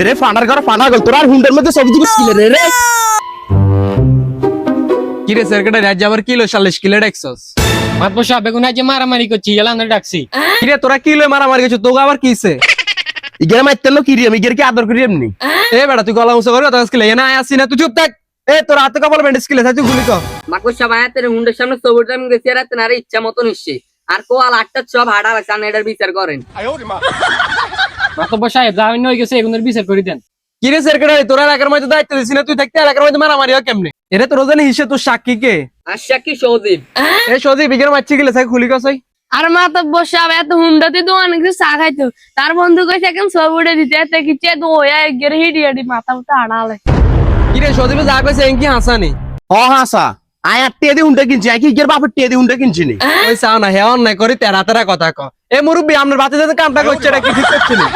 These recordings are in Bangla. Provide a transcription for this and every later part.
রে ফানার ঘর ফানা গল তোর আর হুন্ডার মধ্যে সবজি কিলে রে রে কি রে সেক্রেটারি আজ আবার কিলো 40 কিলো ডাকছস মাতবর সাহেব বেগুন আজ মারামারি করছি এলা আমরা ডাকছি কি রে তোরা কিলো মারামারি করছিস তোকে আবার কিছে ইগের মাইতেন কি রে আমি ইগের কি আদর করি এমনি এ বেটা তুই গলা উঁচা করে কথা স্কিলে না আসি না তুই চুপ থাক এ তোর হাতে কপাল ব্যান্ডেজ স্কিলে তুই গুলি কর মাকুর সব আয়াতের হুন্ডের সামনে সবুর টাইম গেছি আর তেনারে ইচ্ছা মতো নিশ্চয় আর কোয়াল 8টা সব হাড়া লাগছে আর এটার বিচার করেন মাতবর সাহেব জামিন হয়ে গেছে এগুলোর বিচার করে দেন কি রে সেক্রেটারি তোরা এলাকার মধ্যে দায়িত্ব দিছিস না তুই থাকতে এলাকার মধ্যে মারামারি হয় কেমনে এরে তোর জানি হিসে তোর সাক্ষী কে আশা কি সৌদীপ এ সজি বিগের মাছি গেলে তাই খুলি কসাই আর মাতব্বর সাহেব এত হুন্ডাতে তো অনেক কিছু চা খাইতো তার বন্ধু কইছে এখন সব উড়ে দিতে এত কিছু তো ওয়া গেরে হিডি হিডি মাথা উঠে আড়ালে কি রে সজিবে যা কইছে এঙ্কি হাসানি হ হাসা আয় আর টেদি হুন্ডা কিনছি আই কি ইগের বাপের টেদি হুন্ডা কিনছি নি ওই চাও না হে অন্যায় করি তেরা তেরা কথা ক এ মুরব্বি আপনার বাতে যাতে কামটা করছে এটা কি ঠিক করছে না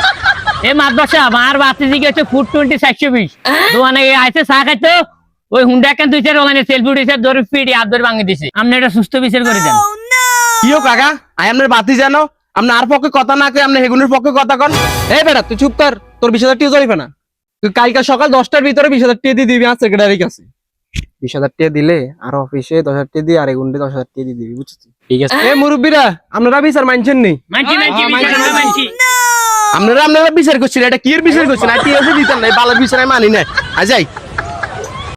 এ মাতবর সাহেব আর বাতিজি গেছে ফুট 20 720 দোকানে আইছে চা খাইতো ওই হুন্ডা কেন তুই চার ওখানে সেলফি উঠেছে ধরে পিড়ি হাত ধরে ভাঙে দিছে আপনি এটা সুস্থ বিচার করে দেন কিও কাকা আই আপনার বাতি জানো আপনি আর পক্ষে কথা না কই আপনি হেগুনের পক্ষে কথা কন এই বেটা তুই চুপ কর তোর 20,000 টিয়া জরিবে না তুই কালকে সকাল 10টার ভিতরে 20,000 টিয়া দিয়ে দিবি আর সেক্রেটারির কাছে 20,000 টিয়া দিলে আর অফিসে 10,000 টিয়া দিয়ে আর এগুন্ডে 10,000 টিয়া দিয়ে দিবি বুঝছিস ঠিক আছে এ মুরব্বিরা আপনারা বিচার মানছেন নি মানছি মানছি আপনারা বিচার করছেন এটা কি এর বিচার করছেন আর টিয়া দিতেন না বালার বিচার আমি মানি না আই যাই